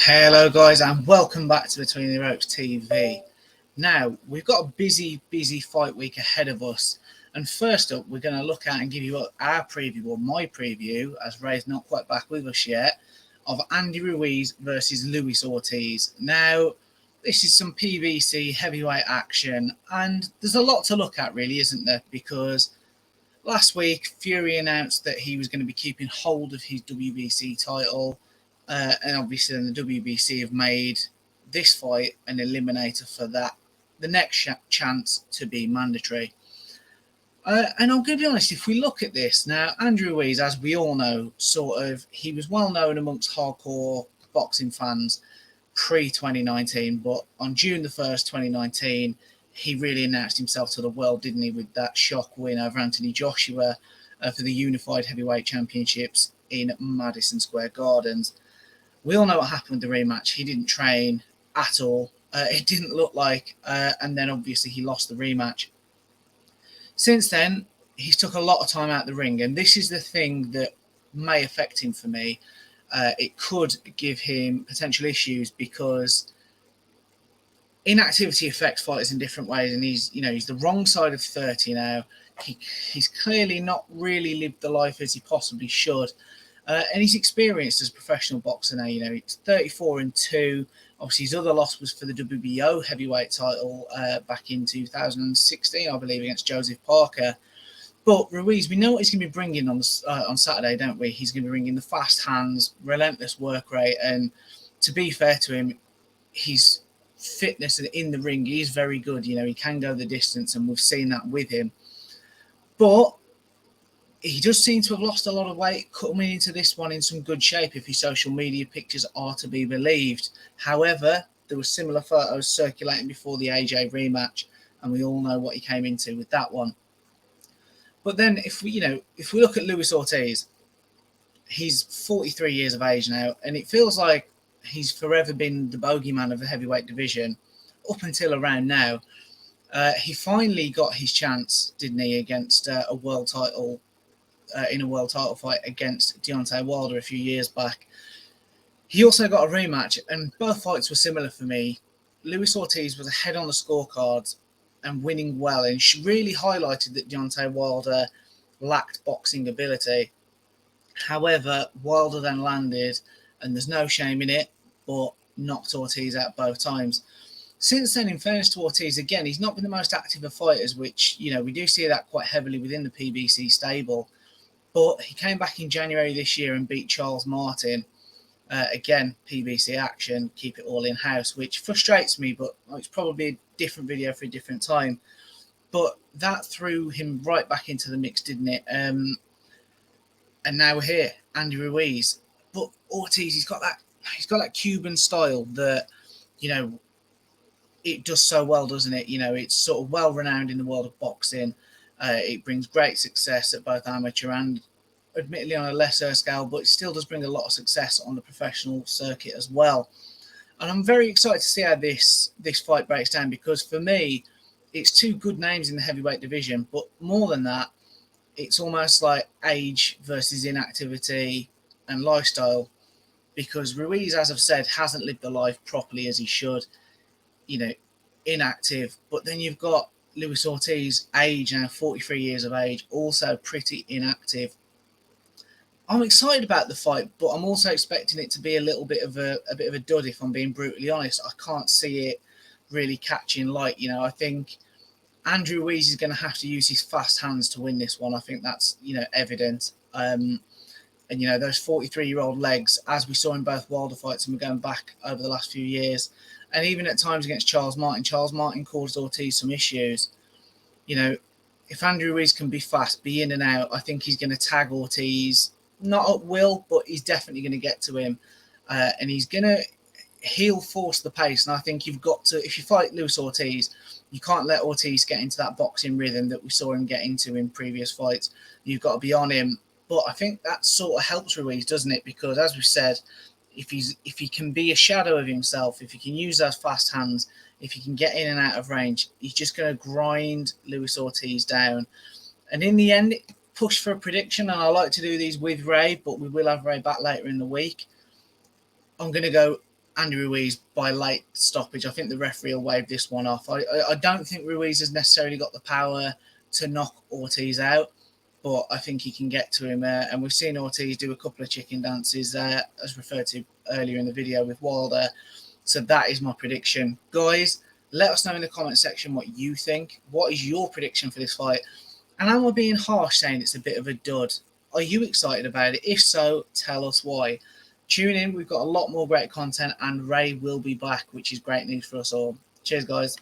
Hello guys and welcome back to Between the Ropes TV. Now, we've got a busy fight week ahead of us. And first up, we're going to look at and give you our preview, or my preview, as Ray's not quite back with us yet, of Andy Ruiz versus Luis Ortiz. Now, this is some PBC heavyweight action, and there's a lot to look at really, isn't there? Because last week, Fury announced that he was going to be keeping hold of his WBC title. And obviously then the WBC have made this fight an eliminator for that, the next chance to be mandatory. And I'm going to be honest, if we look at this now, Andrew Ruiz, as we all know, he was well known amongst hardcore boxing fans pre-2019, but on June the 1st, 2019, he really announced himself to the world, didn't he, with that shock win over Anthony Joshua for the Unified Heavyweight Championships in Madison Square Gardens. We all know what happened with the rematch. He didn't train at all. It didn't look like. And then obviously he lost the rematch. Since then, he's took a lot of time out of the ring. And this is the thing that may affect him for me. It could give him potential issues because inactivity affects fighters in different ways. And he's the wrong side of 30 now. He's clearly not really lived the life as he possibly should. And he's experienced as a professional boxer now. He's 34-2. Obviously, his other loss was for the WBO heavyweight title back in 2016, I believe, against Joseph Parker. But Ruiz, we know what he's going to be bringing on Saturday, don't we? He's going to be bringing the fast hands, relentless work rate, and to be fair to him, his fitness in the ring is very good. He can go the distance, and we've seen that with him. But he does seem to have lost a lot of weight, coming into this one in some good shape if his social media pictures are to be believed. However, there were similar photos circulating before the AJ rematch, and we all know what he came into with that one. But then if we look at Luis Ortiz, he's 43 years of age now, and it feels like he's forever been the bogeyman of the heavyweight division up until around now. He finally got his chance, didn't he, against a world title in a world title fight against Deontay Wilder a few years back. He also got a rematch, and both fights were similar for me. Luis Ortiz was ahead on the scorecards and winning well, and she really highlighted that Deontay Wilder lacked boxing ability. However, Wilder then landed, and there's no shame in it, but knocked Ortiz out both times. Since then, in fairness to Ortiz, again, he's not been the most active of fighters, which, we do see that quite heavily within the PBC stable. But he came back in January this year and beat Charles Martin. Again, PBC action, keep it all in-house, which frustrates me, but it's probably a different video for a different time. But that threw him right back into the mix, didn't it? And now we're here, Andy Ruiz. But Ortiz, he's got that Cuban style that, it does so well, doesn't it? It's sort of well-renowned in the world of boxing. It brings great success at both amateur and admittedly on a lesser scale, but it still does bring a lot of success on the professional circuit as well. And I'm very excited to see how this fight breaks down, because for me, it's two good names in the heavyweight division, but more than that, it's almost like age versus inactivity and lifestyle, because Ruiz, as I've said, hasn't lived the life properly as he should, inactive. But then you've got Luis Ortiz, age now, 43 years of age, also pretty inactive. I'm excited about the fight, but I'm also expecting it to be a little bit of a dud, if I'm being brutally honest. I can't see it really catching light. I think Andrew Ruiz is going to have to use his fast hands to win this one. I think that's, evident. And, those 43-year-old legs, as we saw in both Wilder fights, and we're going back over the last few years, and even at times against Charles Martin caused Ortiz some issues. If Andrew Ruiz can be fast, be in and out, I think he's going to tag Ortiz, not at will, but he's definitely going to get to him. And he'll force the pace. And I think you've got to, if you fight Luis Ortiz, you can't let Ortiz get into that boxing rhythm that we saw him get into in previous fights. You've got to be on him. But I think that sort of helps Ruiz, doesn't it? Because as we said, if he can be a shadow of himself, if he can use those fast hands, if he can get in and out of range, he's just going to grind Luis Ortiz down. And in the end, push for a prediction, and I like to do these with Ray, but we will have Ray back later in the week. I'm going to go Andy Ruiz by late stoppage. I think the referee will wave this one off. I don't think Ruiz has necessarily got the power to knock Ortiz out, but I think he can get to him. And we've seen Ortiz do a couple of chicken dances, as referred to earlier in the video with Wilder. So that is my prediction. Guys, let us know in the comment section what you think. What is your prediction for this fight? And am I being harsh saying it's a bit of a dud? Are you excited about it? If so, tell us why. Tune in. We've got a lot more great content, and Ray will be back, which is great news for us all. Cheers, guys.